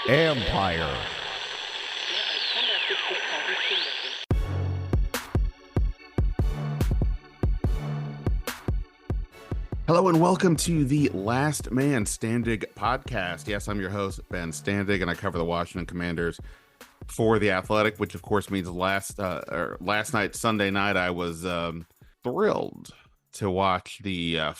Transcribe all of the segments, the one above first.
Empire. Hello and welcome to the Last Man Standig podcast. Yes, I'm your host, Ben Standig, and I cover the Washington Commanders for The Athletic, which of course means last night, Sunday night, I was thrilled to watch the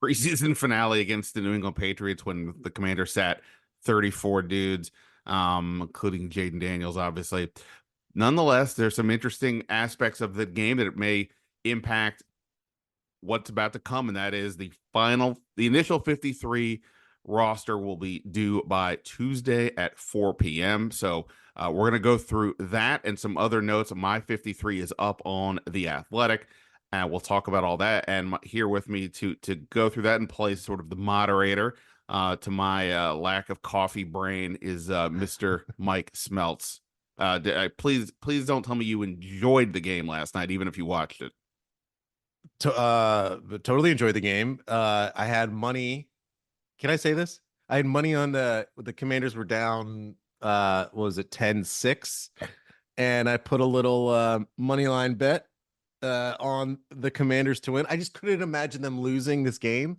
preseason finale against the New England Patriots when the Commanders sat 34 dudes, including Jaden Daniels, obviously. Nonetheless, there's some interesting aspects of the game that it may impact what's about to come, and that is the initial 53 roster will be due by Tuesday at 4 p.m. So we're going to go through that and some other notes. My 53 is up on The Athletic, and we'll talk about all that. And here with me to go through that and play sort of the moderator to my lack of coffee brain is Mr. Mike Smeltz. Please don't tell me you enjoyed the game last night, even if you watched it. Totally enjoyed the game. I had money. Can I say this? I had money on the Commanders were down. What was it 10-6? And I put a little money line bet on the Commanders to win. I just couldn't imagine them losing this game.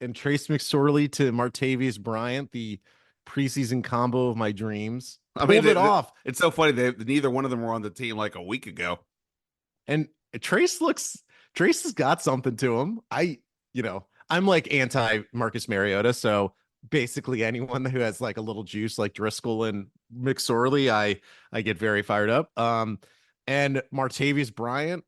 And Trace McSorley to Martavius Bryant, the preseason combo of my dreams. Pulled it off. It's so funny. Neither one of them were on the team like a week ago. And Trace has got something to him. I'm like anti Marcus Mariota. So basically anyone who has like a little juice like Driscoll and McSorley, I get very fired up. And Martavius Bryant,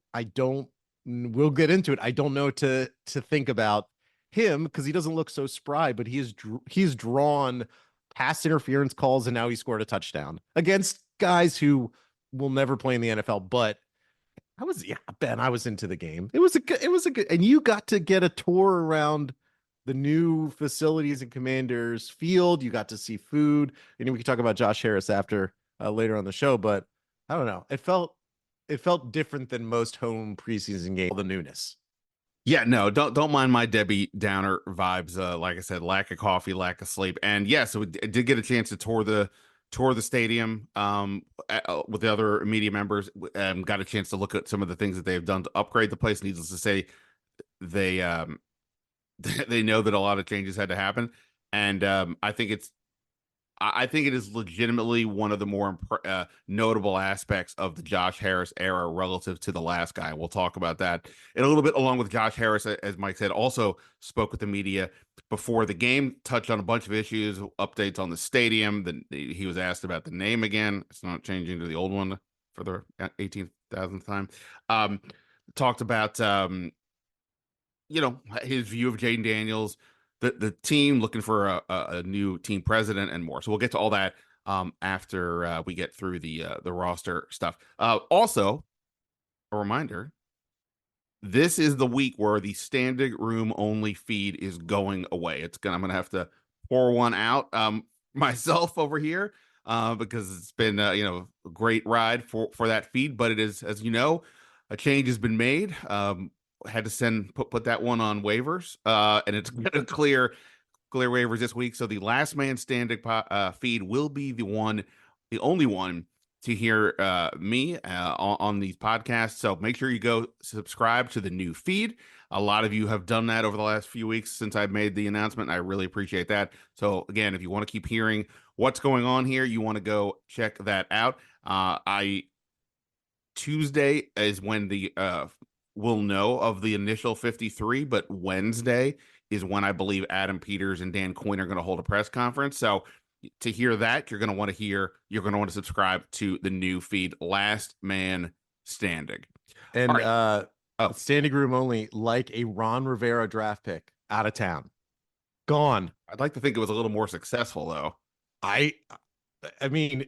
we'll get into it. I don't know to think about him because he doesn't look so spry, but he's drawn pass interference calls and now he scored a touchdown against guys who will never play in the NFL. But Ben, I was into the game. It was a good, and you got to get a tour around the new facilities and Commanders field. You got to see food. And we can talk about Josh Harris after later on the show, but I don't know. It felt different than most home preseason games. The newness. Yeah, no, don't mind my Debbie Downer vibes. Like I said, lack of coffee, lack of sleep. And yeah, so I did get a chance to tour the stadium with the other media members. Got a chance to look at some of the things that they've done to upgrade the place. Needless to say, they they know that a lot of changes had to happen, and I think it is legitimately one of the more notable aspects of the Josh Harris era relative to the last guy. We'll talk about that in a little bit, along with Josh Harris, as Mike said, also spoke with the media before the game, touched on a bunch of issues, updates on the stadium. He was asked about the name again. It's not changing to the old one for the 18,000th time. Talked about, his view of Jaden Daniels, the team looking for a new team president and more. So we'll get to all that after we get through the roster stuff. Also, a reminder, this is the week where the Standig room only feed is going away. I'm going to have to pour one out myself over here because it's been a great ride for that feed. But it is, as you know, a change has been made. Had to put that one on waivers, and it's going to clear waivers this week. So the Last Man Standing feed will be the only one to hear me on these podcasts. So make sure you go subscribe to the new feed. A lot of you have done that over the last few weeks since I've made the announcement. I really appreciate that. So again, if you want to keep hearing what's going on here, you want to go check that out. Tuesday is when we'll know of the initial 53, but Wednesday is when I believe Adam Peters and Dan Coyne are going to hold a press conference. So to hear that, you're going to want to subscribe to the new feed, Last Man Standing. And Standing room only, like a Ron Rivera draft pick, out of town. Gone. I'd like to think it was a little more successful, though. I mean,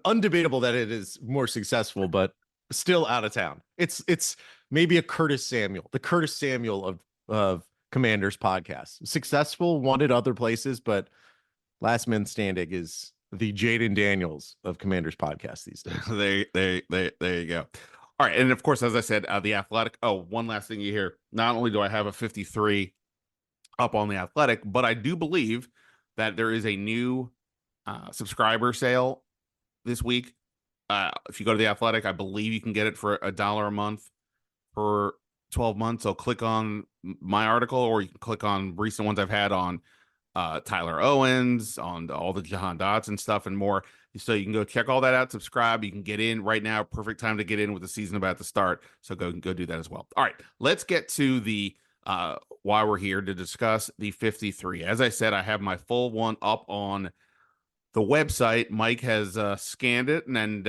undebatable that it is more successful, but still out of town. It's maybe a Curtis Samuel, the Curtis Samuel of Commanders podcast. Successful, wanted other places, but Last Man Standing is the Jaden Daniels of Commanders podcast these days. There you go. All right, and of course, as I said, The Athletic. Oh, one last thing you hear. Not only do I have a 53 up on the Athletic. But I do believe that there is a new subscriber sale this week. If you go to the Athletic, I believe you can get it for $1 a month for 12 months. So click on my article, or you can click on recent ones I've had on Tyler Owens, on all the Jahan Dotson stuff and more. So you can go check all that out, subscribe. You can get in right now. Perfect time to get in with the season about to start. So go do that as well. All right, let's get to the why we're here to discuss the 53. As I said, I have my full one up on the website. Mike has scanned it, and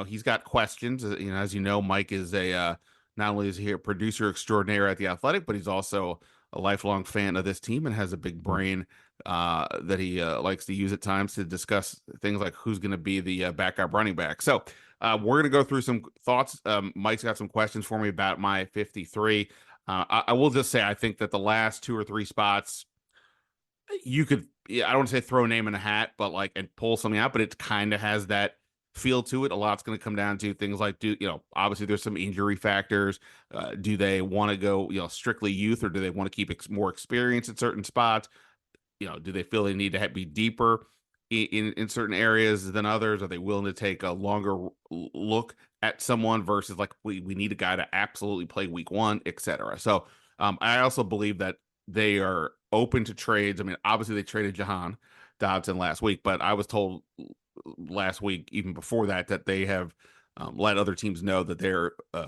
he's got questions. As you know, Mike is a not only is he a producer extraordinaire at the Athletic, but he's also a lifelong fan of this team and has a big brain that he likes to use at times to discuss things like who's going to be the backup running back. So we're going to go through some thoughts. Mike's got some questions for me about my 53. I will just say I think that the last 2 or 3 spots you could, I don't want to say throw a name in a hat, but and pull something out, but it kind of has that feel to it. A lot's going to come down to things like, obviously there's some injury factors. Do they want to go, strictly youth, or do they want to keep more experience at certain spots? Do they feel they need to be deeper in certain areas than others? Are they willing to take a longer look at someone versus we need a guy to absolutely play week 1, etc. So I also believe that they are open to trades. I mean, obviously they traded Jahan Dotson last week, but I was told last week, even before that they have let other teams know that they're, I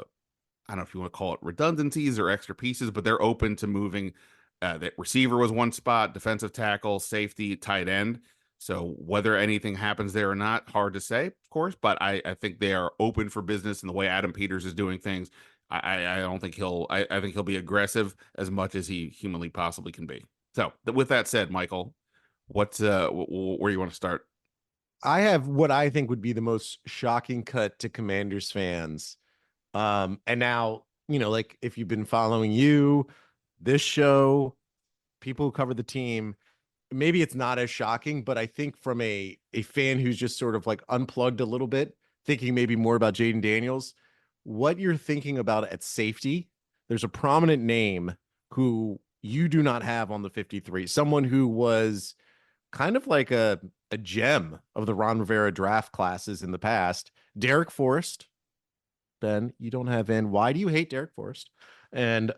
don't know if you want to call it redundancies or extra pieces, but they're open to moving. That receiver was one spot, defensive tackle, safety, tight end. So whether anything happens there or not, hard to say, of course, but I think they are open for business in the way Adam Peters is doing things. I don't think I think he'll be aggressive as much as he humanly possibly can be. So with that said, Michael, where do you want to start? I have what I think would be the most shocking cut to Commanders fans. And now, if you've been following this show, people who cover the team, maybe it's not as shocking, but I think from a fan who's just sort of unplugged a little bit, thinking maybe more about Jaden Daniels, what you're thinking about at safety, there's a prominent name who you do not have on the 53, someone who was kind of like a gem of the Ron Rivera draft classes in the past, Derek Forrest. Ben, you don't have in. Why do you hate Derek Forrest? And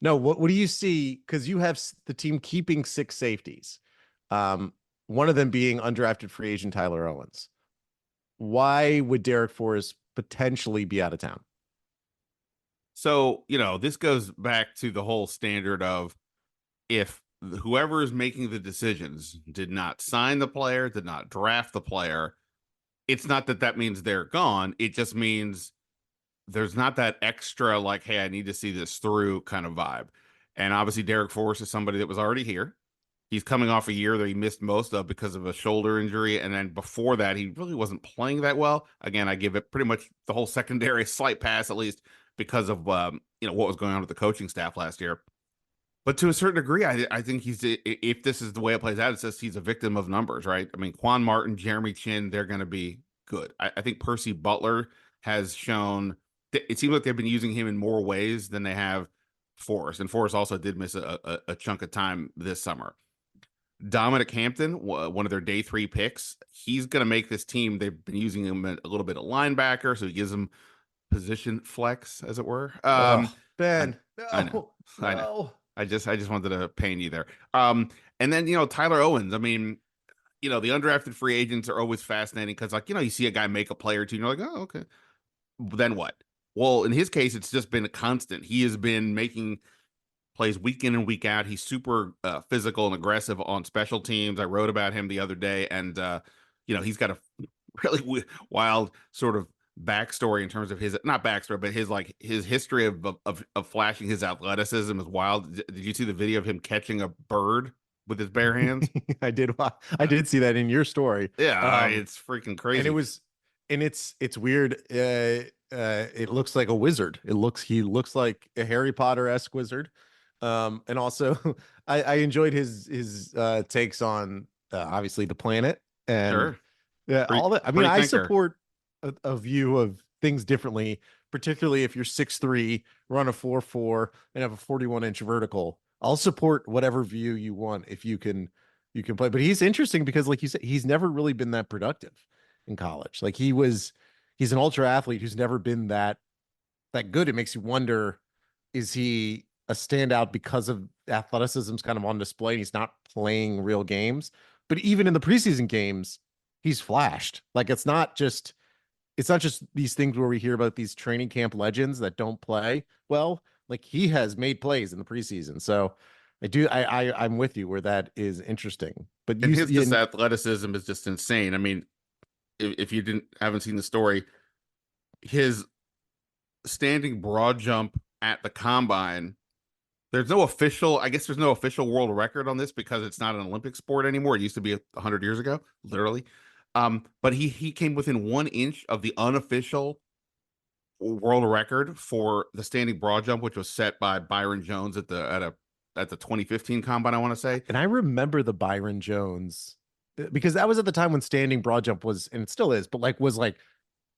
no, what do you see? Because you have the team keeping 6 safeties, one of them being undrafted free agent Tyler Owens. Why would Derek Forrest potentially be out of town? So, this goes back to the whole standard of, if whoever is making the decisions did not sign the player, did not draft the player, it's not that means they're gone. It just means there's not that extra, hey, I need to see this through kind of vibe. And obviously Derek Forrest is somebody that was already here. He's coming off a year that he missed most of because of a shoulder injury. And then before that, he really wasn't playing that well. Again, I give it pretty much the whole secondary a slight pass, at least because of, what was going on with the coaching staff last year. But to a certain degree, I think if this is the way it plays out, it's just he's a victim of numbers, right? I mean, Quan Martin, Jeremy Chin, they're going to be good. I think Percy Butler has shown, it seems like they've been using him in more ways than they have Forrest. And Forrest also did miss a chunk of time this summer. Dominic Hampton, one of their day 3 picks, he's going to make this team. They've been using him a little bit of linebacker, so he gives them position flex, as it were. Ben, I know. I just wanted to pain you there. And then, Tyler Owens. I mean, the undrafted free agents are always fascinating because, you see a guy make a play or two, and you're like, oh, okay. Then what? Well, in his case, it's just been a constant. He has been making plays week in and week out. He's super physical and aggressive on special teams. I wrote about him the other day, and he's got a really wild sort of backstory in terms of his, not backstory, but his history of flashing his athleticism is wild. Did you see the video of him catching a bird with his bare hands? I did see that in your story. Yeah, it's freaking crazy. And it's weird. It looks like a wizard. He looks like a Harry Potter-esque wizard. And also I enjoyed his takes on obviously the planet and sure. All that. I mean, I support a view of things differently, particularly if you're 6'3", run a 4.4, and have a 41-inch vertical. I'll support whatever view you want if you can play. But he's interesting because, like you said, he's never really been that productive in college. Like he's an ultra athlete who's never been that good. It makes you wonder, is he a standout because of athleticism's kind of on display and he's not playing real games? But even in the preseason games, he's flashed. Like it's not just these things where we hear about these training camp legends that don't play well. Like he has made plays in the preseason. So I'm with you where that is interesting. But And you his just athleticism is just insane. I mean, if you haven't seen the story, his standing broad jump at the combine, there's no official, I guess there's no official world record on this because it's not an Olympic sport anymore. It used to be 100 years ago, literally. But he came within 1 inch of the unofficial world record for the standing broad jump, which was set by Byron Jones at the 2015 combine, I want to say. and I remember the Byron Jones because that was at the time when standing broad jump was, and it still is, but like was like,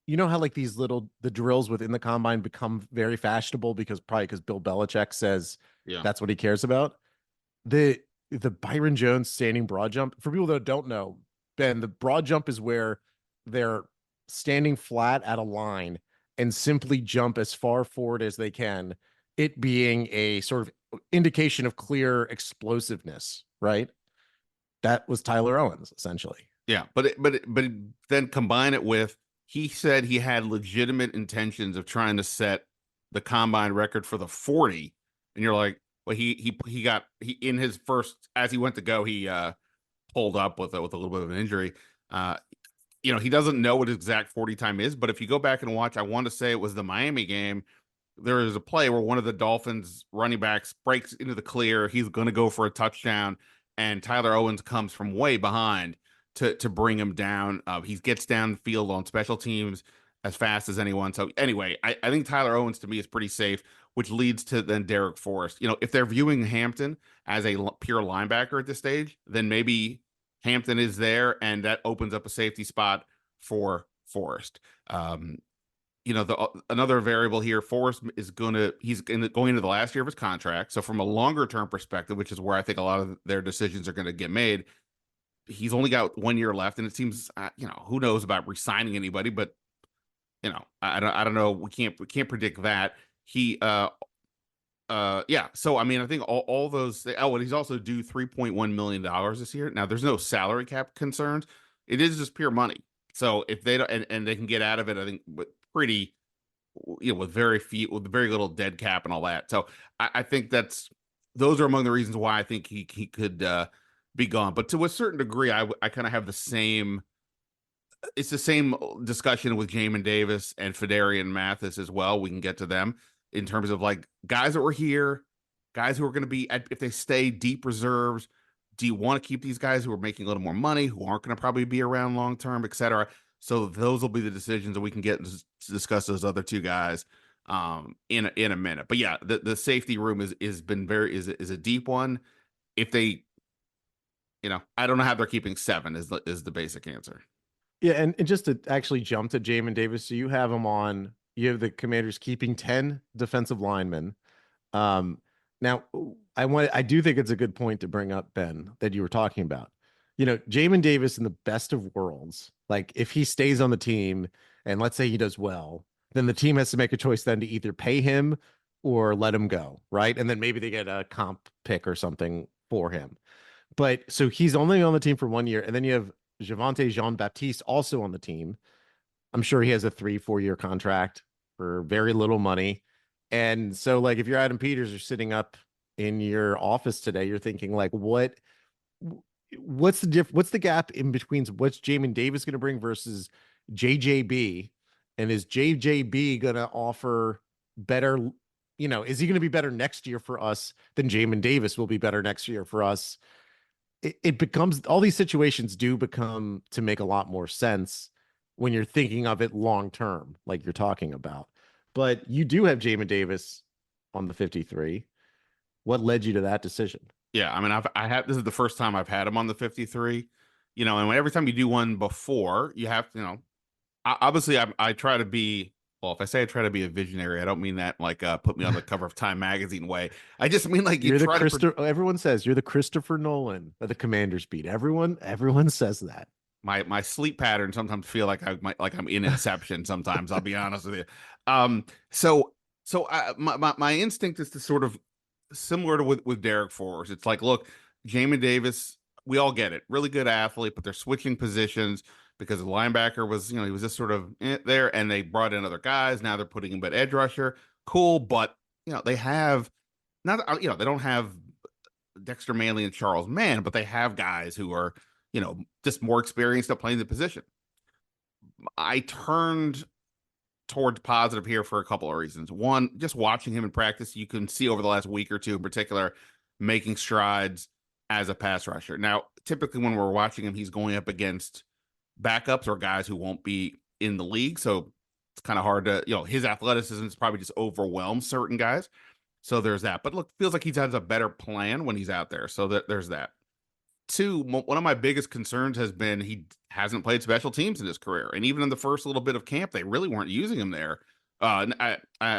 you know how like the drills within the combine become very fashionable because probably because Bill Belichick says Yeah. that's what he cares about. The Byron Jones standing broad jump, for people that don't know, Ben, the broad jump is where they're standing flat at a line and simply jump as far forward as they can, it being a sort of indication of clear explosiveness, right? That was Tyler Owens, essentially. Yeah, then combine it with, he said he had legitimate intentions of trying to set the combine record for the 40, and you're like, well, he in his first, as he went to go, he pulled up with a little bit of an injury. Uh, he doesn't know what his exact 40 time is, but if you go back and watch, I want to say it was the Miami game. There is a play where one of the Dolphins running backs breaks into the clear. He's going to go for a touchdown, and Tyler Owens comes from way behind to bring him down. He gets downfield on special teams as fast as anyone. So anyway, I think Tyler Owens to me is pretty safe, which leads to then Derek Forrest. If they're viewing Hampton as a pure linebacker at this stage, then maybe Hampton is there, and that opens up a safety spot for Forrest. Another variable here, Forrest he's going into the last year of his contract. So from a longer term perspective, which is where I think a lot of their decisions are going to get made, he's only got 1 year left, and it seems, who knows about re-signing anybody, but I don't know. We can't predict that. Yeah. So I mean, I think all those. Oh, and he's also due $3.1 million this year. Now, there's no salary cap concerns. It is just pure money. So if they don't, and they can get out of it, I think with pretty, with very little dead cap and all that. So I think those are among the reasons why I think he could be gone. But to a certain degree, I kind of have the same. It's the same discussion with Jamin Davis and Fedarian Mathis as well. We can get to them in terms of like guys that were here, guys who are going to be, if they stay, deep reserves. Do you want to keep these guys who are making a little more money, who aren't going to probably be around long term, et cetera? So those will be the decisions that we can get to discuss those other two guys in a minute. But yeah, the safety room is a deep one. If they, I don't know how they're keeping 7 is the basic answer. Yeah, and just to actually jump to Jamin Davis, so you have the Commanders keeping 10 defensive linemen. Now I do think it's a good point to bring up, Ben, that you were talking about. Jamin Davis in the best of worlds, like if he stays on the team and let's say he does well, then the team has to make a choice then to either pay him or let him go, right? And then maybe they get a comp pick or something for him. But so he's only on the team for 1 year, and then you have Javonte Jean-Baptiste also on the team. I'm sure he has a 3-4 year contract for very little money. And so like if you're Adam Peters, you're sitting up in your office today, you're thinking like, what's the gap in between what's Jamin Davis going to bring versus JJB? And is JJB going to offer better, is he going to be better next year for us than Jamin Davis will be better next year for us? It becomes, all these situations do become to make a lot more sense when you're thinking of it long term, like you're talking about. But you do have Jamin Davis on the 53. What led you to that decision? Yeah, I mean, this is the first time I've had him on the 53. And every time you do one before, you have to, obviously I try to be Well, if I say I try to be a visionary, I don't mean that like put me on the cover of Time magazine way. I just mean like you You're the try to Christopher. Everyone says you're the Christopher Nolan of the Commanders beat. Everyone says that. my sleep pattern sometimes feel like I might like I'm in Inception sometimes. I'll be honest with you. Um, so my instinct is to sort of similar to with Derek Forrest. It's like, look, Jamin Davis, we all get it, really good athlete, but they're switching positions because the linebacker was, he was just sort of there, and they brought in other guys. Now they're putting him at edge rusher. Cool, but they have not, they don't have Dexter Manley and Charles Mann, but they have guys who are, just more experienced at playing the position. I turned towards positive here for a couple of reasons. One, just watching him in practice, you can see over the last week or two in particular, making strides as a pass rusher. Now, typically when we're watching him, he's going up against backups or guys who won't be in the league. So it's kind of hard to, his athleticism is probably just overwhelmed certain guys. So there's that. But look, feels like he has a better plan when he's out there. So there's that. Two, one of my biggest concerns has been he hasn't played special teams in his career, and even in the first little bit of camp, they really weren't using him there. I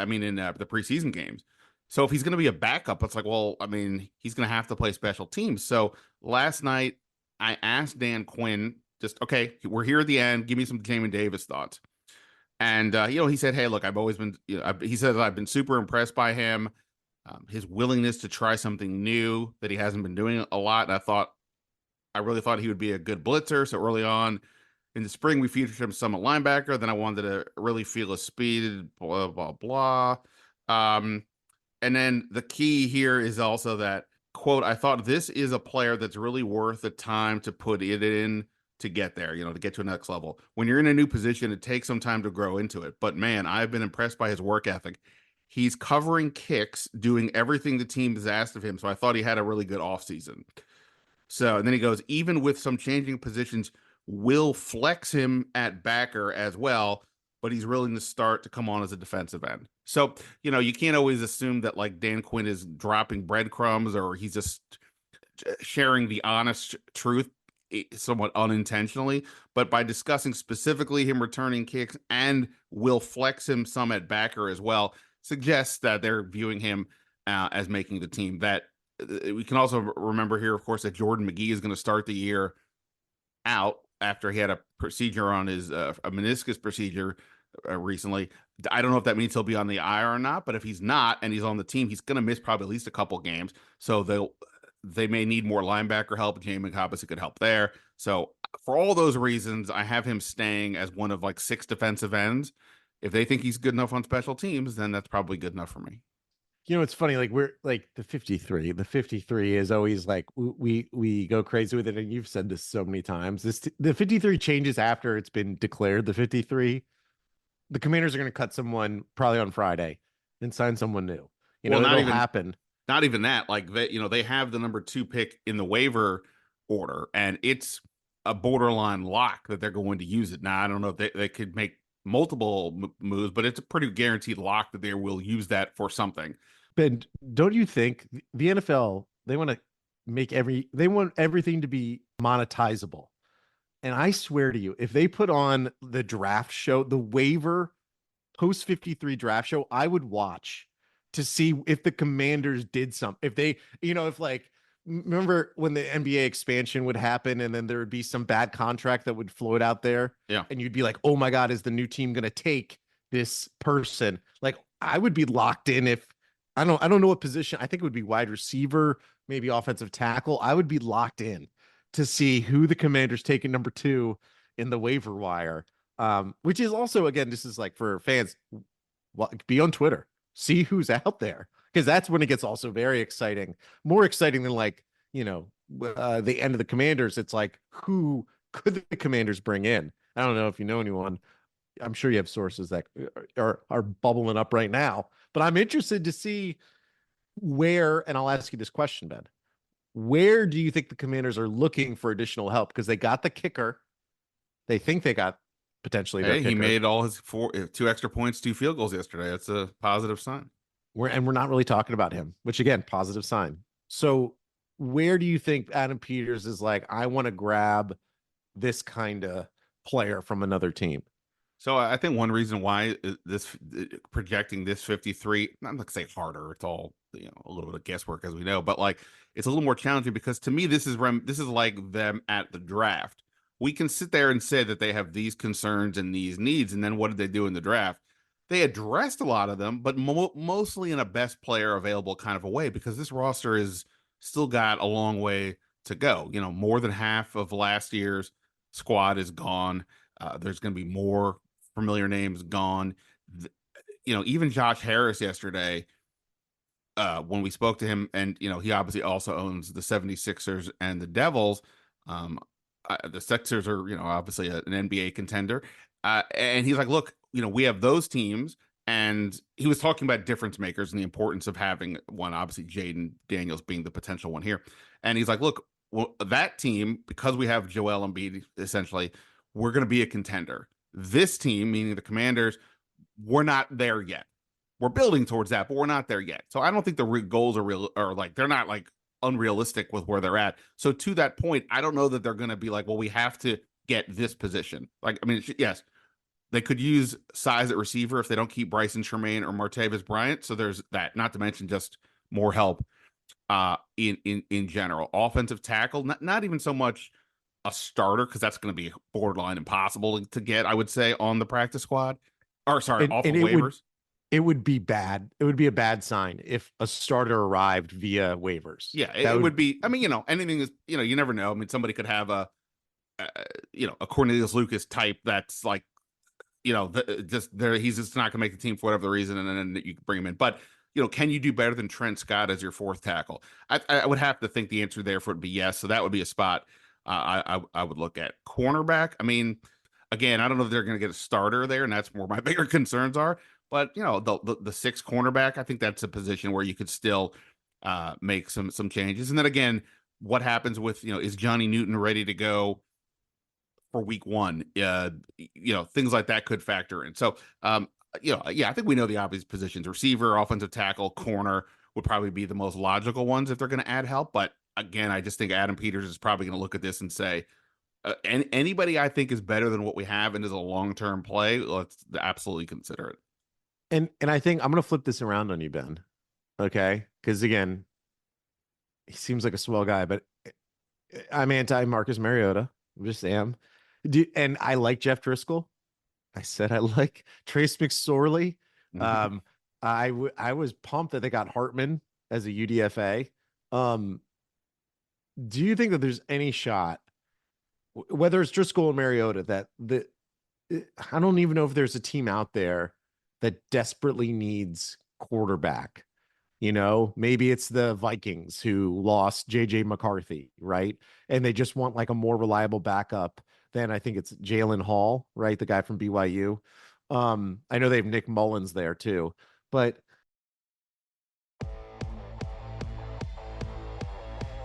mean, in the preseason games. So if he's going to be a backup, it's like, well, I mean, he's going to have to play special teams. So last night, I asked Dan Quinn, just okay, we're here at the end. Give me some Jamin Davis thoughts. And he said, hey, look, I've always been. He said I've been super impressed by him, his willingness to try something new that he hasn't been doing a lot. And I really thought he would be a good blitzer. So early on in the spring, we featured him some at linebacker. Then I wanted to really feel his speed, blah, blah, blah. And then the key here is also that, quote, I thought this is a player that's really worth the time to put it in to get there, to get to a next level. When you're in a new position, it takes some time to grow into it. But man, I've been impressed by his work ethic. He's covering kicks, doing everything the team has asked of him. So I thought he had a really good offseason. So, and then he goes, even with some changing positions, we'll flex him at backer as well, but he's willing to start to come on as a defensive end. So, you can't always assume that like Dan Quinn is dropping breadcrumbs or he's just sharing the honest truth somewhat unintentionally, but by discussing specifically him returning kicks and will flex him some at backer as well, suggests that they're viewing him as making the team. That we can also remember here, of course, that Jordan McGee is going to start the year out after he had a procedure on his a meniscus procedure recently. I don't know if that means he'll be on the IR or not, but if he's not and he's on the team, he's going to miss probably at least a couple games. So they may need more linebacker help. Jamin Cobbs could help there. So for all those reasons, I have him staying as one of like 6 defensive ends. If they think he's good enough on special teams, then that's probably good enough for me. It's funny, like we're like the 53 is always like we go crazy with it, and you've said this so many times. The 53 changes after it's been declared the 53. The Commanders are going to cut someone probably on Friday and sign someone new. It'll happen. Not even that. Like they have the number 2 pick in the waiver order, and it's a borderline lock that they're going to use it. Now I don't know if they could make multiple moves, but it's a pretty guaranteed lock that they will use that for something. But don't you think the NFL, they want everything to be monetizable? And I swear to you, if they put on the draft show, the waiver post 53 draft show, I would watch to see if the Commanders did something. If they, if like, remember when the NBA expansion would happen and then there would be some bad contract that would float out there. Yeah. And you'd be like, oh my God, is the new team going to take this person? Like I would be locked in if I don't know what position. I think it would be wide receiver, maybe offensive tackle. I would be locked in to see who the Commanders take at number 2 in the waiver wire. Which is also, again, this is like for fans, be on Twitter, see who's out there, because that's when it gets also very exciting, more exciting than like, the end of the Commanders. It's like, who could the Commanders bring in? I don't know if you know anyone. I'm sure you have sources that are bubbling up right now, but I'm interested to see where, and I'll ask you this question, Ben, where do you think the Commanders are looking for additional help? Because they got the kicker. They think they got potentially their kicker. He made all his 2 extra points, 2 field goals yesterday. That's a positive sign. We're not really talking about him, which again, positive sign. So where do you think Adam Peters is like, I want to grab this kind of player from another team? So I think one reason why projecting this 53, I'm not gonna say harder. It's all a little bit of guesswork as we know, but like it's a little more challenging because to me this is like them at the draft. We can sit there and say that they have these concerns and these needs, and then what did they do in the draft? They addressed a lot of them, but mostly in a best player available kind of a way because this roster is still got a long way to go. More than half of last year's squad is gone. There's going to be more familiar names gone. Even Josh Harris yesterday, when we spoke to him, and he obviously also owns the 76ers and the Devils. The Sixers are, obviously an NBA contender. And he's like, look, we have those teams. And he was talking about difference makers and the importance of having one, obviously Jaden Daniels being the potential one here. And he's like, look, well, that team, because we have Joel Embiid, essentially, we're going to be a contender. This team, meaning the Commanders, we're not there yet. We're building towards that, but we're not there yet. So I don't think the goals are real, or like they're not like unrealistic with where they're at. So to that point, I don't know that they're going to be like, well, we have to get this position. Like, I mean, yes, they could use size at receiver if they don't keep Bryson Tremaine or Martavis Bryant. So there's that. Not to mention just more help in general. Offensive tackle, not even so much a starter because that's going to be borderline impossible to get, I would say, on the practice squad. Or sorry, off of waivers. It would be bad. It would be a bad sign if a starter arrived via waivers. Yeah, it would be. I mean, anything is, you never know. I mean, somebody could have a Cornelius Lucas type that's like, just there. He's just not going to make the team for whatever the reason, and then you can bring him in. But can you do better than Trent Scott as your fourth tackle? I would have to think the answer there would be yes. So that would be a spot I would look at. Cornerback. I mean, again, I don't know if they're going to get a starter there, and that's where my bigger concerns are. But the sixth cornerback, I think that's a position where you could still make some changes. And then again, what happens with is Johnny Newton ready to go for week one? Things like that could factor in. So I think we know the obvious positions: receiver, offensive tackle, corner would probably be the most logical ones if they're going to add help. But again, I just think Adam Peters is probably going to look at this and say, anybody I think is better than what we have and is a long-term play, let's absolutely consider it. And I think I'm going to flip this around on you, Ben. Okay? Because again, he seems like a swell guy, but I'm anti Marcus Mariota. I just am. And I like Jeff Driscoll. I said I like Trace McSorley. Mm-hmm. I was pumped that they got Hartman as a UDFA. Do you think that there's any shot, whether it's Driscoll and Mariota, that I don't even know if there's a team out there that desperately needs quarterback? Maybe it's the Vikings who lost JJ McCarthy, right? And they just want like a more reliable backup than, I think it's Jalen Hall, right? The guy from BYU. I know they have Nick Mullins there too, but.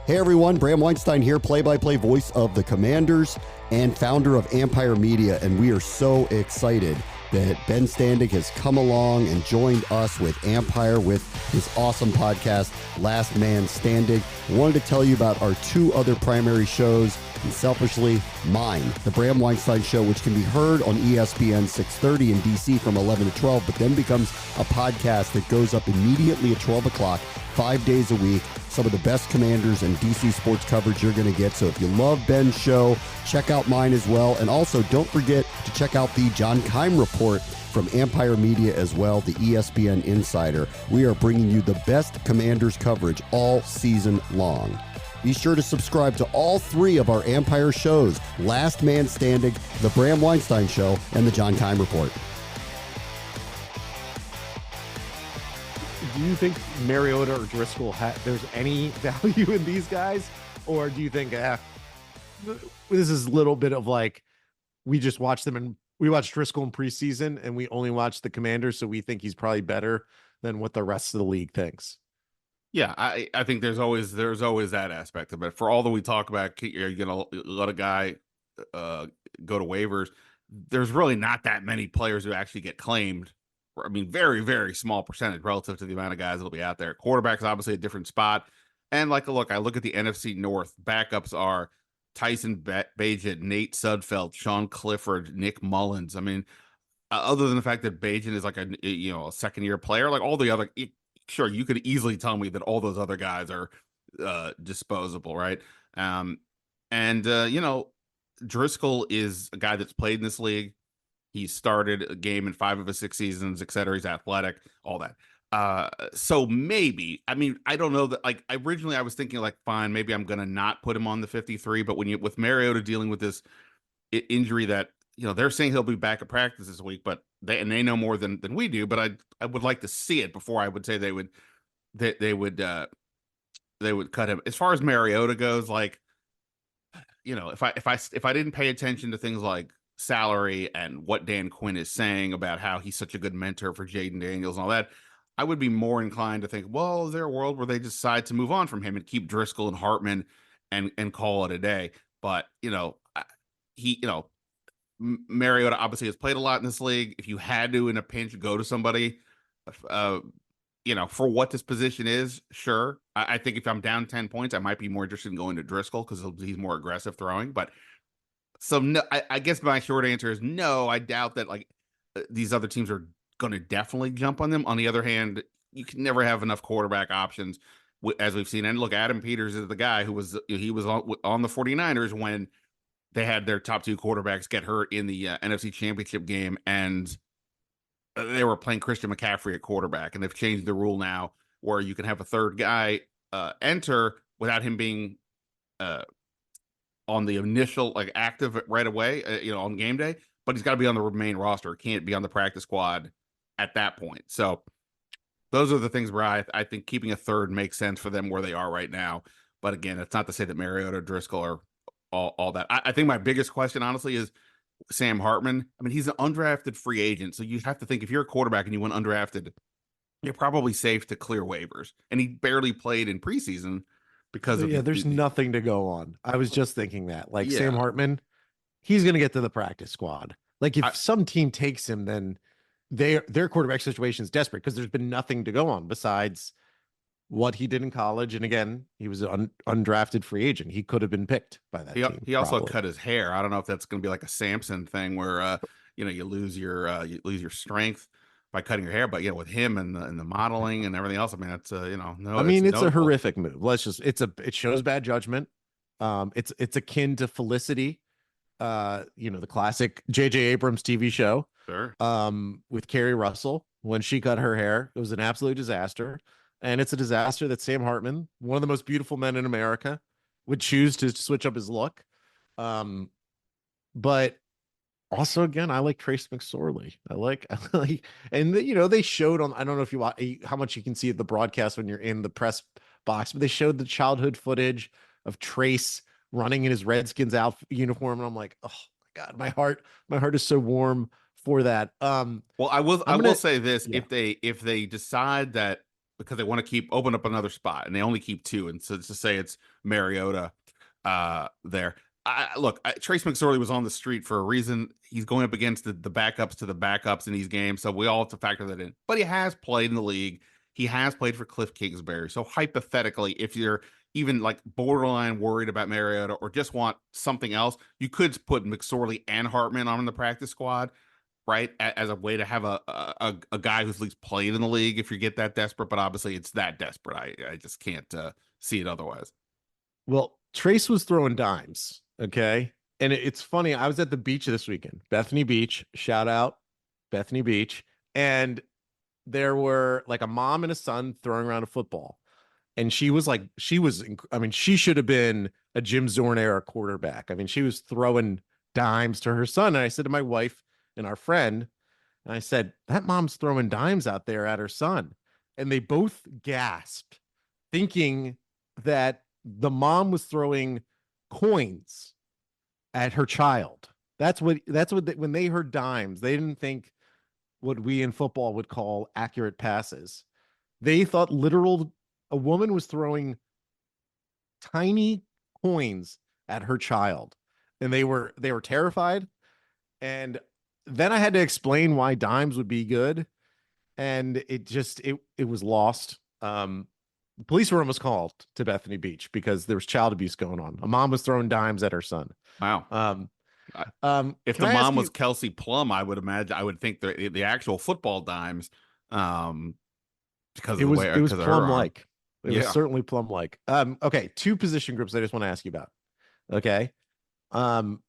Hey everyone, Bram Weinstein here, play-by-play voice of the Commanders and founder of Empire Media, and we are so excited that Ben Standig has come along and joined us with Empire with his awesome podcast, Last Man Standing. I wanted to tell you about our two other primary shows, and selfishly, mine, The Bram Weinstein Show, which can be heard on ESPN 630 in DC from 11 to 12, but then becomes a podcast that goes up immediately at 12 o'clock, 5 days a week. Some of the best Commanders and DC sports coverage you're going to get. So if you love Ben's show, check out mine as well. And also don't forget to check out the John Keim Report from Empire Media as well, the ESPN Insider. We are bringing you the best Commanders coverage all season long. Be sure to subscribe to all three of our Empire shows, Last Man Standing, The Bram Weinstein Show, and the John Keim Report. Do you think Mariota or Driscoll, there's any value in these guys? Or do you think this is a little bit of like, we just watched them and we watched Driscoll in preseason and we only watched the Commanders, so we think he's probably better than what the rest of the league thinks? Yeah, I think there's always that aspect of it. For all that we talk about, you're going to let a guy go to waivers. There's really not that many players who actually get claimed. I mean, very, very small percentage relative to the amount of guys that'll be out there. Quarterback's obviously a different spot. And I look at the NFC North. Backups are Tyson Bagent, Nate Sudfeld, Sean Clifford, Nick Mullins. I mean, other than the fact that Bajan is like a second-year player, like all the other, sure, you could easily tell me that all those other guys are disposable, right? And Driscoll is a guy that's played in this league. He started a game in 5 of his 6 seasons, et cetera. He's athletic, all that. So maybe, I mean, I don't know that, like, originally I was thinking like, fine, maybe I'm going to not put him on the 53, but with Mariota dealing with this injury that, they're saying he'll be back at practice this week, but they know more than we do, but I would like to see it before I would say they would cut him. As far as Mariota goes, like, if I didn't pay attention to things like salary and what Dan Quinn is saying about how he's such a good mentor for Jaden Daniels and all that, I would be more inclined to think, well, is there a world where they decide to move on from him and keep Driscoll and Hartman and call it a day? But Mariota obviously has played a lot in this league. If you had to, in a pinch, go to somebody, for what this position is, sure. I think if I'm down 10 points, I might be more interested in going to Driscoll because he's more aggressive throwing. But so no, I guess my short answer is no. I doubt that these other teams are going to definitely jump on them. On the other hand, you can never have enough quarterback options, as we've seen. And look, Adam Peters is the guy who was on the 49ers when they had their top 2 quarterbacks get hurt in the NFC Championship game, and they were playing Christian McCaffrey at quarterback, and they've changed the rule now where you can have a third guy enter without him being on the initial active right away, on game day, but he's got to be on the main roster. Can't be on the practice squad at that point. So those are the things where I think keeping a third makes sense for them where they are right now. But again, it's not to say that Mariota or Driscoll are all that. I think my biggest question, honestly, is Sam Hartman. I mean, he's an undrafted free agent, so you have to think if you're a quarterback and you went undrafted, you're probably safe to clear waivers. And he barely played in preseason because of there's nothing to go on. I was just thinking that, Yeah. Sam Hartman, he's going to get to the practice squad. Like if some team takes him, then their quarterback situation is desperate because there's been nothing to go on besides what he did in college. And again, he was an undrafted free agent. He could have been picked by that team. He also cut his hair. I don't know if that's going to be like a Samson thing where you lose your strength by cutting your hair. But with him and the modeling and everything else, I mean, that's no. I mean, it's a horrific move. It shows bad judgment. It's akin to Felicity, the classic J.J. Abrams TV show. Sure. With Carrie Russell when she cut her hair. It was an absolute disaster. And it's a disaster that Sam Hartman, one of the most beautiful men in America, would choose to switch up his look. But also, again, I like Trace McSorley. I like, and they showed on, I don't know if you watch how much you can see at the broadcast when you're in the press box, but they showed the childhood footage of Trace running in his Redskins uniform. And I'm like, oh my God, my heart is so warm for that. Well, I will say this. Yeah. If they decide that, because they want to open up another spot and they only keep 2. And so to say it's Mariota there. Trace McSorley was on the street for a reason. He's going up against the backups to the backups in these games. So we all have to factor that in. But he has played in the league. He has played for Cliff Kingsbury. So hypothetically, if you're even borderline worried about Mariota or just want something else, you could put McSorley and Hartman on the practice squad, right, as a way to have a guy who's at least played in the league if you get that desperate. But obviously it's that desperate. I just can't see it otherwise. Well, Trace was throwing dimes, okay? And it's funny. I was at the beach this weekend, Bethany Beach. Shout out Bethany Beach. And there were a mom and a son throwing around a football. And she should have been a Jim Zorn era quarterback. I mean, she was throwing dimes to her son. And I said to my wife and our friend, and I said, that mom's throwing dimes out there at her son. And they both gasped, thinking that the mom was throwing coins at her child. That's what when they heard dimes, they didn't think what we in football would call accurate passes. They thought a woman was throwing tiny coins at her child, and they were terrified. And then I had to explain why dimes would be good, and it was lost. The police were almost called to Bethany Beach because there was child abuse going on. A mom was throwing dimes at her son. Wow. If Can the I ask mom was you? Kelsey Plum, I would imagine I would think the actual football dimes, um, because of the way It was because of her plum arm. like. It was Yeah. certainly plum like. Okay, two position groups I just want to ask you about. Okay. Um,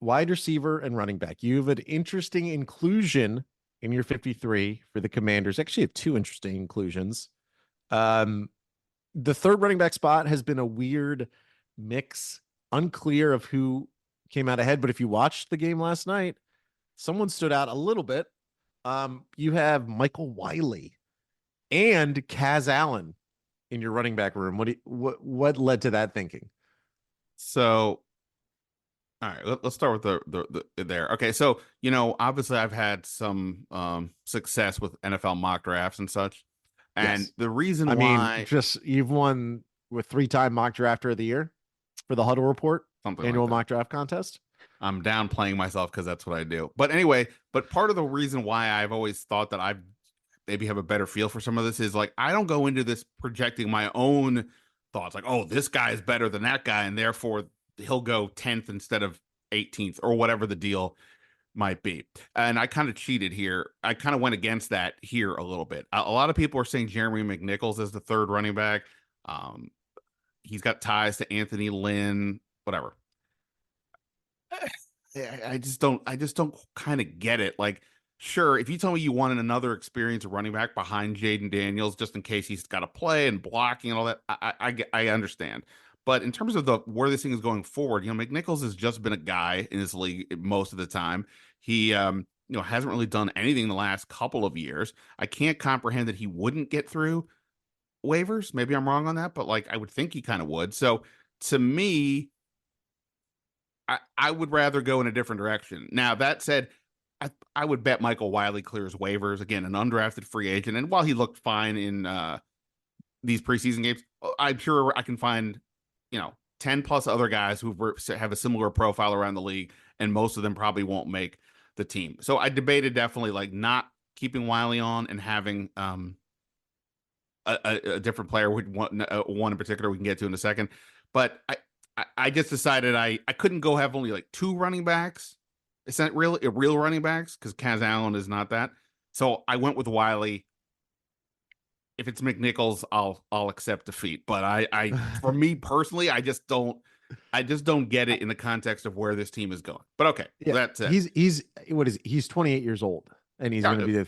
Wide receiver and running back. You have an interesting inclusion in your 53 for the Commanders. Actually, have two interesting inclusions. Um, the third running back spot has been a weird mix, unclear of who came out ahead. But if you watched the game last night, someone stood out a little bit. You have Michael Wiley and Kaz Allen in your running back room. What led to that thinking? So, all right, let's start with the there. Okay, so obviously I've had some success with NFL mock drafts and such, and Yes. the reason I mean, why just you've won with 3-time mock drafter of the year for the Huddle Report something like annual that. mock draft contest. I'm downplaying myself because that's what I do. But anyway, part of the reason why I've always thought that I maybe have a better feel for some of this is like I don't go into this projecting my own thoughts like, oh, this guy is better than that guy, and therefore he'll go 10th instead of 18th or whatever the deal might be. And I kind of cheated here. I kind of went against that here a little bit. A lot of people are saying Jeremy McNichols is the third running back. Um, he's got ties to Anthony Lynn, whatever. I just don't kind of get it. Like, sure, if you tell me you wanted another experienced running back behind Jaden Daniels, just in case he's got to play and blocking and all that, I understand. But in terms of where this thing is going forward, McNichols has just been a guy in this league most of the time. He hasn't really done anything the last couple of years. I can't comprehend that he wouldn't get through waivers. Maybe I'm wrong on that, but like I would think he kind of would. So to me, I would rather go in a different direction. Now, that said, I would bet Michael Wiley clears waivers. Again, an undrafted free agent. And while he looked fine in these preseason games, I'm sure I can find, 10 plus other guys who have a similar profile around the league, and most of them probably won't make the team. So I debated definitely like not keeping Wiley on and having a different player, one in particular we can get to in a second. But I just decided I couldn't go have only like two running backs. It's not real running backs because Kaz Allen is not that. So I went with Wiley. If it's McNichols, I'll accept defeat. But I for me personally, I just don't get it in the context of where this team is going. But okay, Yeah, that's it. He's 28 years old and he's going to be the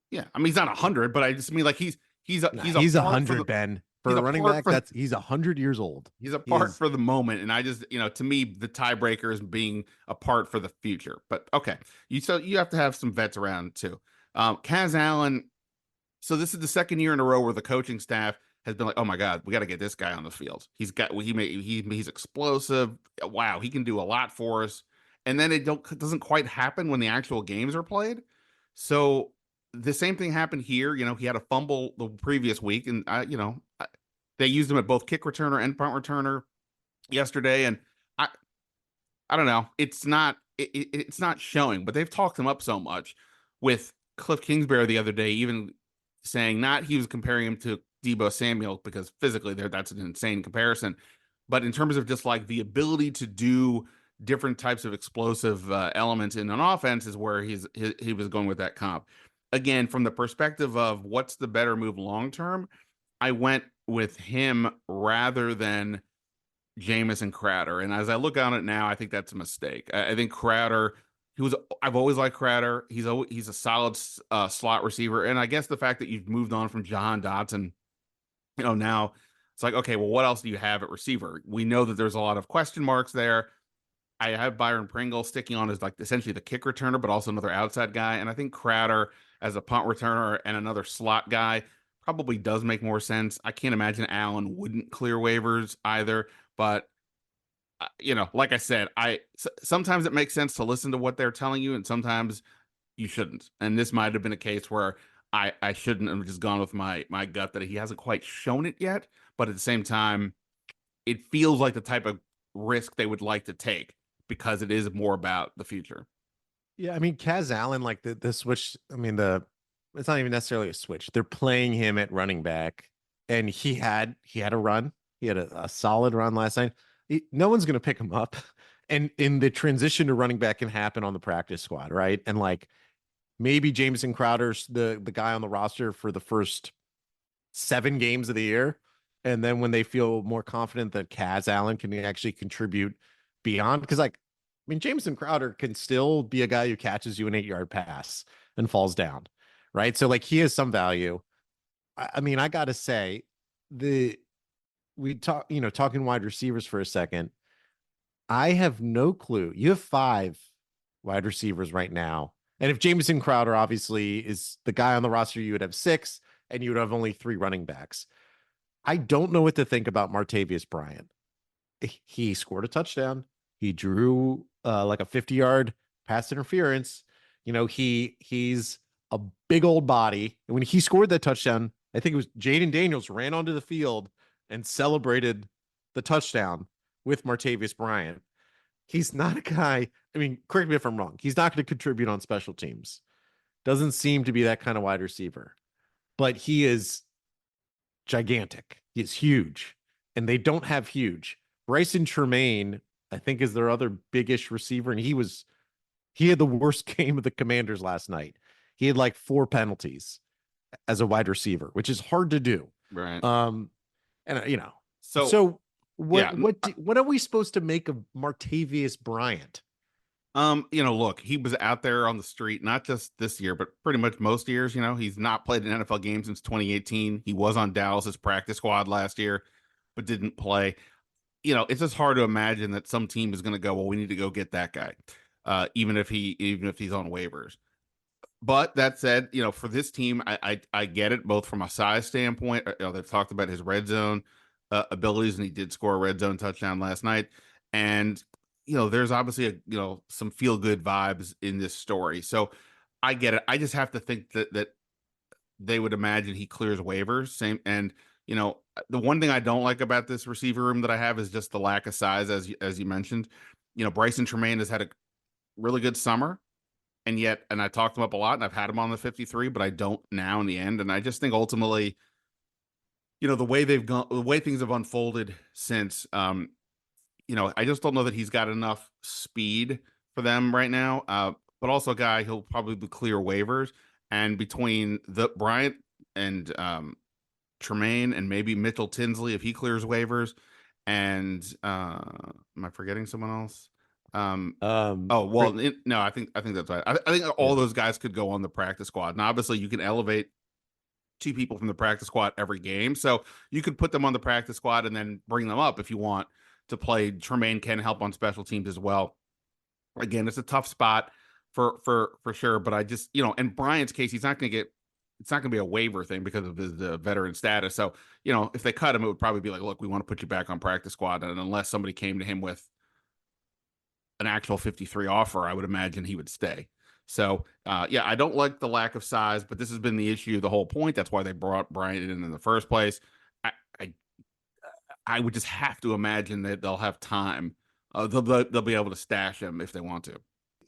yeah. I mean, he's not 100, but I just mean like he's he's a part 100, Ben. For a running back, he's 100 years old. He's a part for the moment, and I just, to me, the tiebreaker is being a part for the future. But okay, you have to have some vets around too. Kaz Allen. So this is the second year in a row where the coaching staff has been like, "Oh my God, we got to get this guy on the field. He's explosive. Wow, he can do a lot for us." And then it doesn't quite happen when the actual games are played. So the same thing happened here. He had a fumble the previous week, and they used him at both kick returner and punt returner yesterday. And I don't know. It's not showing, but they've talked him up so much with Cliff Kingsbury the other day, even saying not he was comparing him to Deebo Samuel because physically that's an insane comparison. But in terms of just like the ability to do different types of explosive elements in an offense is where he was going with that comp. Again, from the perspective of what's the better move long term, I went with him rather than Jamison Crowder. And as I look on it now, I think that's a mistake. I think Crowder, I've always liked Crowder. He's a solid slot receiver. And I guess the fact that you've moved on from Jahan Dotson, now it's like, okay, well, what else do you have at receiver? We know that there's a lot of question marks there. I have Byron Pringle sticking on as like essentially the kick returner, but also another outside guy. And I think Crowder as a punt returner and another slot guy probably does make more sense. I can't imagine Allen wouldn't clear waivers either. But, like I said, sometimes it makes sense to listen to what they're telling you, and sometimes you shouldn't. And this might have been a case where I shouldn't have just gone with my gut that he hasn't quite shown it yet. But at the same time, it feels like the type of risk they would like to take because it is more about the future. Yeah, I mean, Kaz Allen, like the switch. I mean, it's not even necessarily a switch. They're playing him at running back, and he had a run. He had a solid run last night. No one's going to pick him up, and in the transition to running back can happen on the practice squad, right? And like maybe Jameson Crowder's the guy on the roster for the first 7 games of the year. And then when they feel more confident that Kaz Allen can actually contribute beyond, because like, I mean, Jameson Crowder can still be a guy who catches you an 8-yard pass and falls down, right? So like he has some value. I mean, I gotta say, talking wide receivers for a second. I have no clue. You have 5 wide receivers right now. And if Jameson Crowder obviously is the guy on the roster, you would have 6 and you would have only 3 running backs. I don't know what to think about Martavius Bryant. He scored a touchdown. He drew like a 50-yard pass interference. He's a big old body. And when he scored that touchdown, I think it was Jaden Daniels ran onto the field and celebrated the touchdown with Martavius Bryant. He's not a guy. I mean, correct me if I'm wrong. He's not going to contribute on special teams. Doesn't seem to be that kind of wide receiver, but he is gigantic. He's huge, and they don't have huge. Bryson Tremaine, I think, is their other biggish receiver, and he had the worst game of the Commanders last night. He had like 4 penalties as a wide receiver, which is hard to do. Right. And so what are we supposed to make of Martavius Bryant? Look, he was out there on the street, not just this year, but pretty much most years. He's not played an NFL game since 2018. He was on Dallas's practice squad last year, but didn't play. It's just hard to imagine that some team is going to go, well, we need to go get that guy, even if he's on waivers. But that said, for this team, I get it both from a size standpoint. They've talked about his red zone abilities, and he did score a red zone touchdown last night. And there's obviously some feel good vibes in this story. So I get it. I just have to think that they would imagine he clears waivers. Same. And, the one thing I don't like about this receiver room that I have is just the lack of size, as you mentioned. Bryson Tremaine has had a really good summer, and I talked him up a lot, and I've had him on the 53, but I don't now in the end. And I just think ultimately, the way things have unfolded since, I just don't know that he's got enough speed for them right now. But also a guy who'll probably clear waivers, and between the Bryant and Tremaine and maybe Mitchell Tinsley, if he clears waivers, and am I forgetting someone else? No, I think that's right. I think all those guys could go on the practice squad. And obviously you can elevate 2 people from the practice squad every game. So you could put them on the practice squad and then bring them up if you want to play. Tremaine can help on special teams as well. Again, it's a tough spot for sure. But I just, in Bryant's case, it's not going to be a waiver thing because of his veteran status. So, if they cut him, it would probably be like, look, we want to put you back on practice squad. And unless somebody came to him with an actual 53 offer, I would imagine he would stay. So, I don't like the lack of size, but this has been the issue the whole point. That's why they brought Bryant in the first place. I would just have to imagine that they'll have time. They'll be able to stash him if they want to.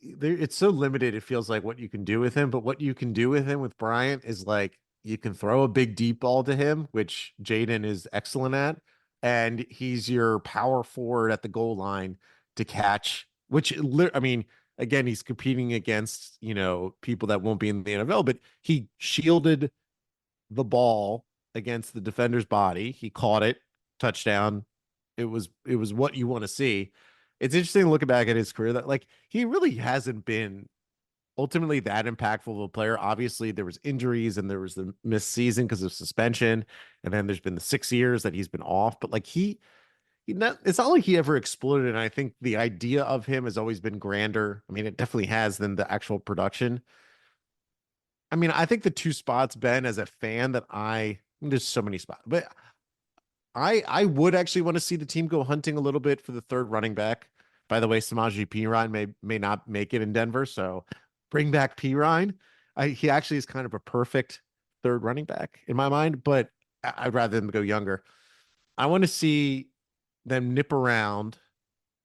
It's so limited. It feels like what you can do with him, but what you can do with him with Bryant is like you can throw a big deep ball to him, which Jaden is excellent at, and he's your power forward at the goal line to catch. Which I mean, again, he's competing against people that won't be in the NFL, but he shielded the ball against the defender's body. He caught it, touchdown. It was what you want to see. It's interesting looking back at his career that like he really hasn't been ultimately that impactful of a player. Obviously, there was injuries and there was the missed season because of suspension, and then there's been the 6 years that he's been off. But like it's not like he ever exploded. And I think the idea of him has always been grander. I mean, it definitely has than the actual production. I mean, I think the 2 spots, Ben, as a fan there's so many spots, but I would actually want to see the team go hunting a little bit for the 3rd running back. By the way, Samaje Perine may not make it in Denver, so bring back Perine. He actually is kind of a perfect 3rd running back in my mind, but I'd rather them go younger. I want to see them nip around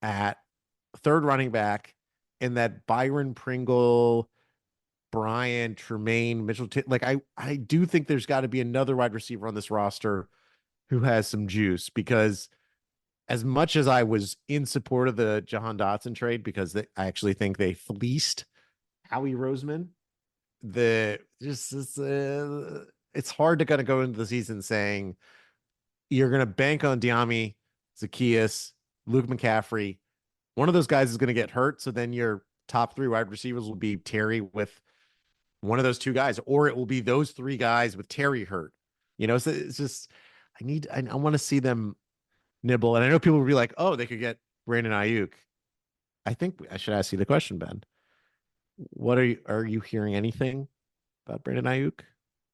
at 3rd running back in that Byron Pringle, Bryant, Tremaine, Mitchell. Like I do think there's got to be another wide receiver on this roster who has some juice, because as much as I was in support of the Jahan Dotson trade because I actually think they fleeced Howie Roseman, it's hard to kind of go into the season saying you're going to bank on Diami, Zacchaeus, Luke McCaffrey. One of those guys is going to get hurt, so then your top 3 wide receivers will be Terry with one of those 2 guys, or it will be those 3 guys with Terry hurt. So it's just I want to see them nibble. And I know people will be like, oh, they could get Brandon Ayuk. I think I should ask you the question, Ben. What are you hearing anything about Brandon Ayuk?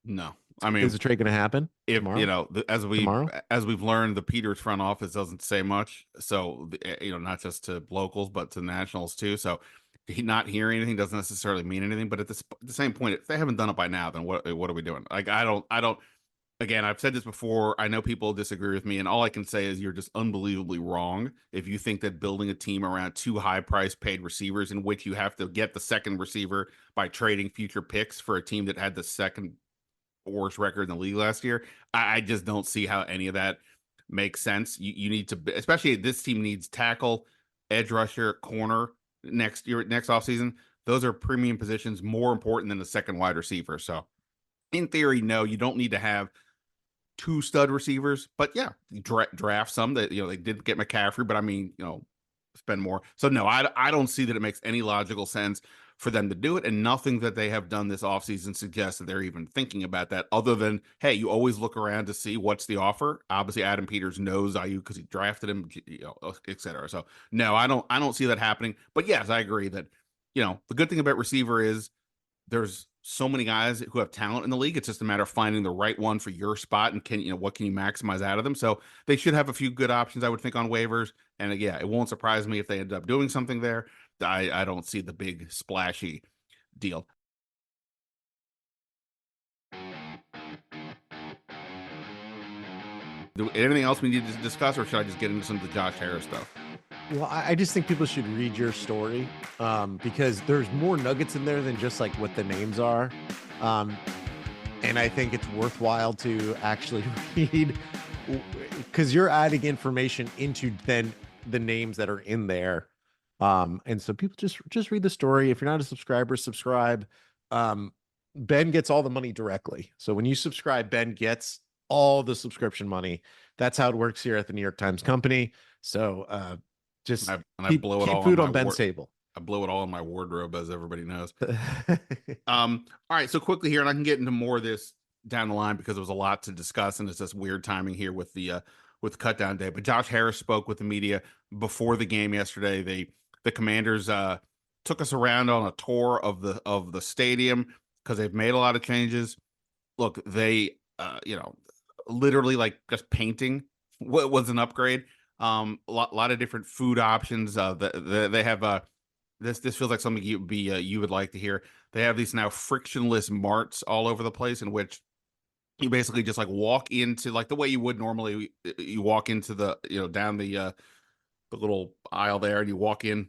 No. I mean, is the trade going to happen? If tomorrow? as we've learned, the Peters front office doesn't say much. So not just to locals, but to nationals too. So not hearing anything doesn't necessarily mean anything. But at the same point, if they haven't done it by now, then what are we doing? Like I don't. Again, I've said this before. I know people disagree with me, and all I can say is you're just unbelievably wrong if you think that building a team around 2 high-price paid receivers in which you have to get the second receiver by trading future picks for a team that had the second worst record in the league last year. I just don't see how any of that makes sense. You need to, especially this team needs tackle, edge rusher, corner next offseason. Those are premium positions, more important than the second wide receiver. So in theory, no, you don't need to have 2 stud receivers, but yeah, draft some that, they did get McCaffrey, but I mean, spend more. So no, I don't see that it makes any logical sense for them to do it, and nothing that they have done this offseason suggests that they're even thinking about that, other than, hey, you always look around to see what's the offer. Obviously, Adam Peters knows Ayuk because he drafted him, et cetera. So no, I don't see that happening. But yes, I agree that, the good thing about receiver is there's so many guys who have talent in the league. It's just a matter of finding the right one for your spot and what can you maximize out of them. So they should have a few good options, I would think, on waivers. And yeah, it won't surprise me if they end up doing something there. I don't see the big splashy deal. Anything else we need to discuss, or should I just get into some of the Josh Harris stuff? Well, I just think people should read your story because there's more nuggets in there than just like what the names are. And I think it's worthwhile to actually read because you're adding information into then the names that are in there. And so people just read the story. If you're not a subscriber, subscribe. Ben gets all the money directly. So when you subscribe, Ben gets all the subscription money. That's how it works here at the New York Times Company. So I blow it all food on Ben's table. I blow it all in my wardrobe, as everybody knows. All right, so quickly here, and I can get into more of this down the line because there was a lot to discuss, and it's just weird timing here with the cut down day. But Josh Harris spoke with the media before the game yesterday. The Commanders took us around on a tour of the stadium because they've made a lot of changes. Look, they literally like just painting was an upgrade. A lot of different food options. They have this feels like something you would like to hear. They have these now frictionless marts all over the place in which you basically just like walk into like the way you would normally. You walk into the down the little aisle there, and you walk in,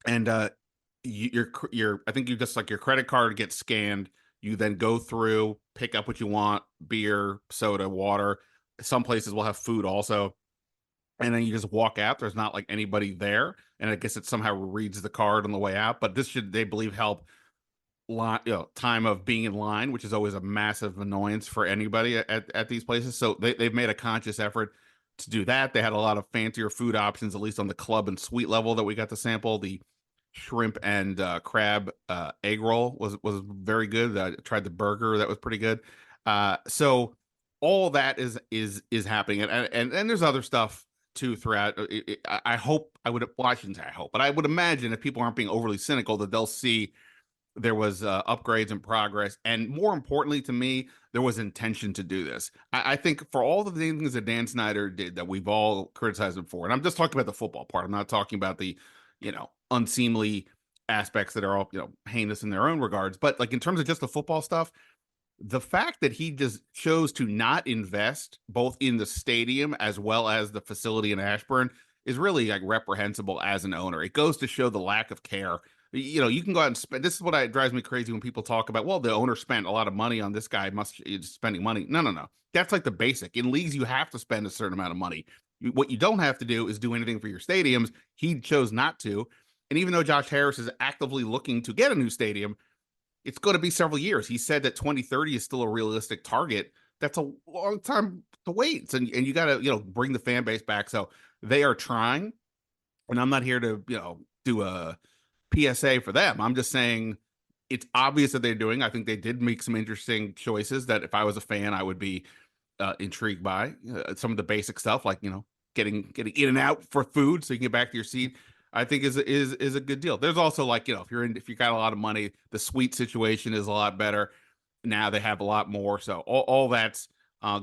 and your I think you just like your credit card gets scanned. You then go through, pick up what you want: beer, soda, water. Some places will have food also. And then you just walk out. There's not like anybody there. And I guess it somehow reads the card on the way out. But this should, they believe, help time of being in line, which is always a massive annoyance for anybody at these places. So they've made a conscious effort to do that. They had a lot of fancier food options, at least on the club and suite level that we got to sample. The shrimp and crab egg roll was very good. I tried the burger. That was pretty good. So all that is happening. And there's other stuff too throughout. I shouldn't say I hope, but I would imagine if people aren't being overly cynical that they'll see there was upgrades and progress, and more importantly to me, there was intention to do this. I think for all the things that Dan Snyder did that we've all criticized him for, and I'm just talking about the football part, I'm not talking about the unseemly aspects that are all heinous in their own regards, but like in terms of just the football stuff, the fact that he just chose to not invest both in the stadium as well as the facility in Ashburn is really like reprehensible as an owner. It goes to show the lack of care. You can go out and spend. This is what drives me crazy when people talk about, well, the owner spent a lot of money on this guy, is spending money. No. That's like the basic. In leagues, you have to spend a certain amount of money. What you don't have to do is do anything for your stadiums. He chose not to. And even though Josh Harris is actively looking to get a new stadium, it's going to be several years. He said that 2030 is still a realistic target. That's a long time to wait. And you got to, bring the fan base back. So they are trying. And I'm not here to, do a PSA for them. I'm just saying it's obvious that they're doing. I think they did make some interesting choices that if I was a fan, I would be intrigued by. Some of the basic stuff, like getting in and out for food so you can get back to your seat. I think is a good deal. There's also, like, if you got a lot of money, the suite situation is a lot better. Now they have a lot more, so all that's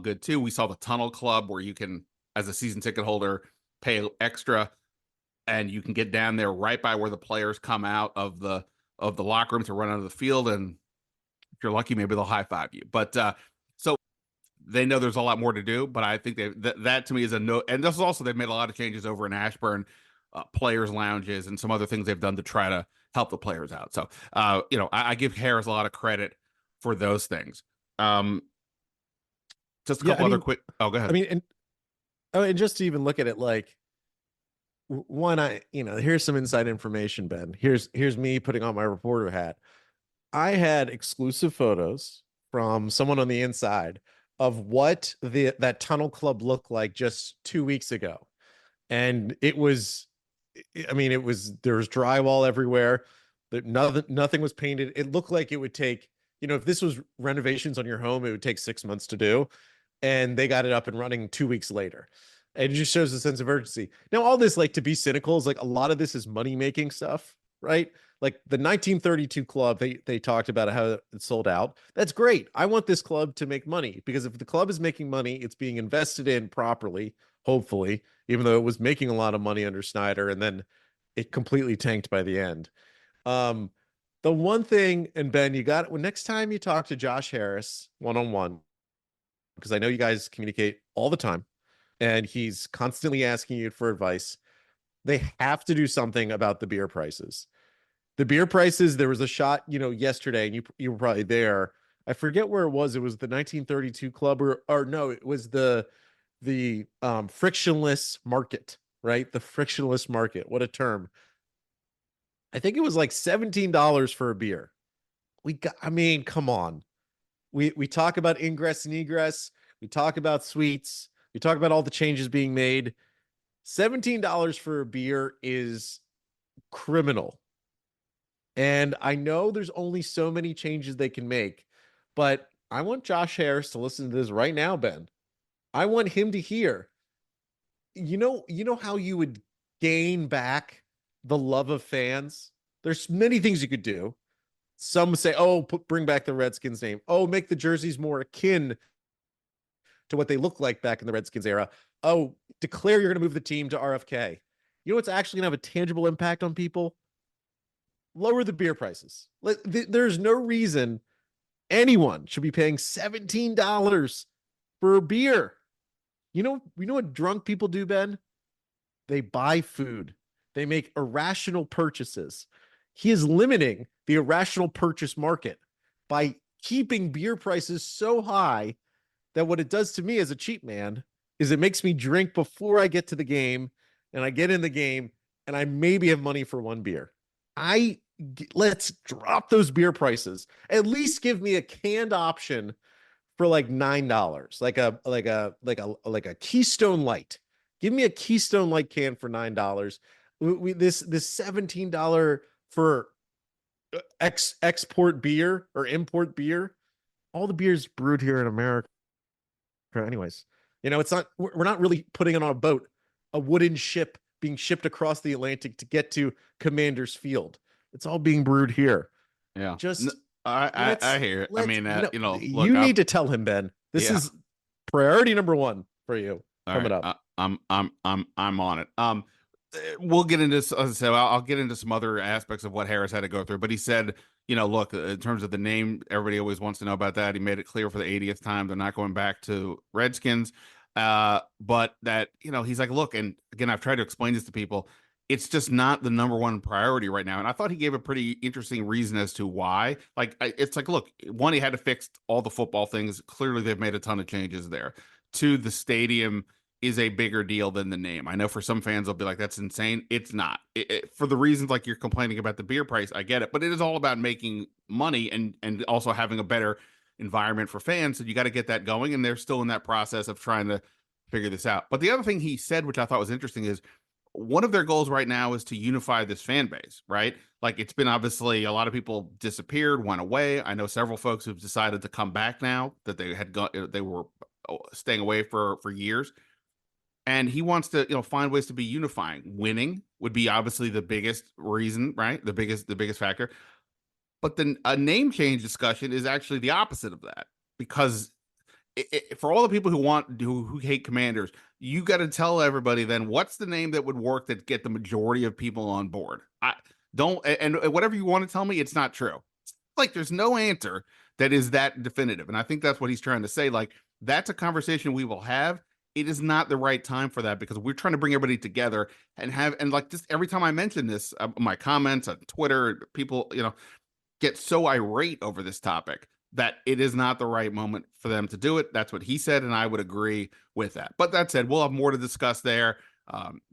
good too. We saw the Tunnel Club where you can, as a season ticket holder, pay extra, and you can get down there right by where the players come out of the locker room to run onto the field, and if you're lucky, maybe they'll high five you. But so they know there's a lot more to do, but I think that to me is a no. And this is also, they've made a lot of changes over in Ashburn, players lounges and some other things they've done to try to help the players out. So I give Harris a lot of credit for those things. Just a couple other quick. Oh, go ahead. I mean, and just to even look at it, like, one, here's some inside information, Ben. Here's me putting on my reporter hat. I had exclusive photos from someone on the inside of what that Tunnel Club looked like just 2 weeks ago. And there was drywall everywhere. Nothing was painted. It looked like it would take, if this was renovations on your home, it would take 6 months to do. And they got it up and running 2 weeks later. And it just shows a sense of urgency. Now, all this, like, to be cynical, is like a lot of this is money-making stuff, right? Like the 1932 club, they talked about how it sold out. That's great. I want this club to make money, because if the club is making money, it's being invested in properly, hopefully, even though it was making a lot of money under Snyder, and then it completely tanked by the end. The one thing, and Ben, next time you talk to Josh Harris one-on-one, because I know you guys communicate all the time, and he's constantly asking you for advice, they have to do something about the beer prices. The beer prices, there was a shot, yesterday, and you were probably there. I forget where it was. It was the 1932 club, or no, it was the frictionless market, right? The frictionless market. What a term. I think it was like $17 for a beer. Come on. We talk about ingress and egress. We talk about suites. We talk about all the changes being made. $17 for a beer is criminal. And I know there's only so many changes they can make, but I want Josh Harris to listen to this right now, Ben. I want him to hear, you know how you would gain back the love of fans? There's many things you could do. Some say, bring back the Redskins name. Oh, make the jerseys more akin to what they look like back in the Redskins era. Oh, declare you're going to move the team to RFK. You know what's actually going to have a tangible impact on people? Lower the beer prices. There's no reason anyone should be paying $17 for a beer. You know what drunk people do, Ben? They buy food. They make irrational purchases. He is limiting the irrational purchase market by keeping beer prices so high that what it does to me as a cheap man is it makes me drink before I get to the game, and I get in the game and I maybe have money for one beer. Let's drop those beer prices. At least give me a canned option for like $9, like a Keystone Light. Give me a Keystone Light can for $9. This $17 for export beer or import beer. All the beers brewed here in America. Anyways, we're not really putting it on a boat, a wooden ship being shipped across the Atlantic to get to Commander's Field. It's all being brewed here. Yeah. Just I hear it. I mean, look, you need to tell him, Ben. This is priority number one for you coming up. I'm on it. We'll get into, as I said, I'll get into some other aspects of what Harris had to go through, but he said, look, in terms of the name, everybody always wants to know about that. He made it clear for the 80th time they're not going back to Redskins. But that, he's like, look, and again, I've tried to explain this to people. It's just not the number one priority right now. And I thought he gave a pretty interesting reason as to why. It's like, look, one, he had to fix all the football things. Clearly, they've made a ton of changes there. Two, the stadium is a bigger deal than the name. I know for some fans they'll be like, that's insane. It's not. For the reasons like you're complaining about the beer price, I get it, but it is all about making money and also having a better environment for fans. So you got to get that going, and they're still in that process of trying to figure this out. But the other thing he said, which I thought was interesting, is one of their goals right now is to unify this fan base, right? Like, it's been obviously a lot of people disappeared, went away. I know several folks who've decided to come back now that they were staying away for years. And he wants to, find ways to be unifying. Winning would be obviously the biggest reason, right? The biggest factor. But then a name change discussion is actually the opposite of that, because for all the people who hate Commanders, you got to tell everybody then what's the name that would work that get the majority of people on board. And whatever you want to tell me, it's not true. It's like, there's no answer that is that definitive. And I think that's what he's trying to say. Like, that's a conversation we will have. It is not the right time for that, because we're trying to bring everybody together and like, just every time I mention this, my comments on Twitter, people, get so irate over this topic that it is not the right moment for them to do it. That's what he said, and I would agree with that. But that said, we'll have more to discuss there.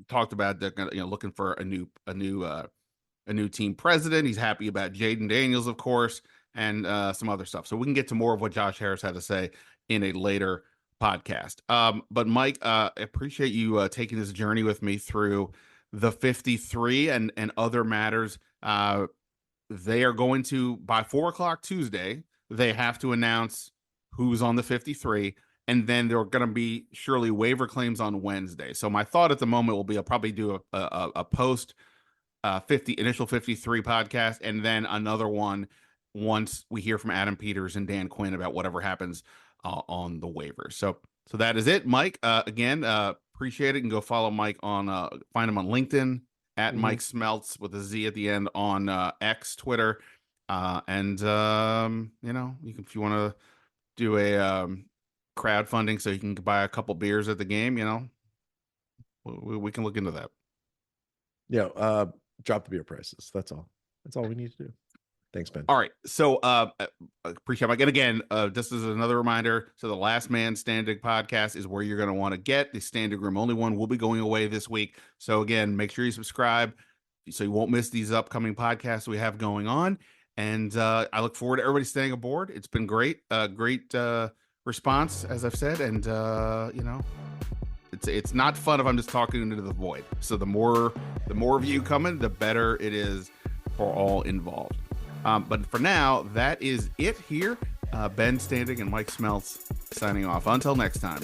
Talked about looking for a new team president. He's happy about Jaden Daniels, of course, and some other stuff. So we can get to more of what Josh Harris had to say in a later podcast. But Mike, appreciate you taking this journey with me through the 53 and other matters. They are going to, by 4:00 Tuesday, they have to announce who's on the 53, and then there are going to be surely waiver claims on Wednesday. So my thought at the moment will be I'll probably do a post initial 53 podcast, and then another one once we hear from Adam Peters and Dan Quinn about whatever happens on the waivers. So that is it, Mike. Again, appreciate it. And go follow Mike on find him on LinkedIn at Mike Smeltz with a Z at the end on X, Twitter. And you can, if you want to do a crowdfunding so you can buy a couple beers at the game, we can look into that. Yeah, drop the beer prices. That's all we need to do. Thanks, Ben. All right. So appreciate it, Mike. And again, this is another reminder. So the Last Man Standig podcast is where you're going to want to get. The Standig Room Only one will be going away this week. So again, make sure you subscribe so you won't miss these upcoming podcasts we have going on. And I look forward to everybody staying aboard. It's been great. Great response, as I've said. And, it's not fun if I'm just talking into the void. So the more of you coming, the better it is for all involved. But for now, that is it here. Ben Standig and Mike Smeltz signing off. Until next time.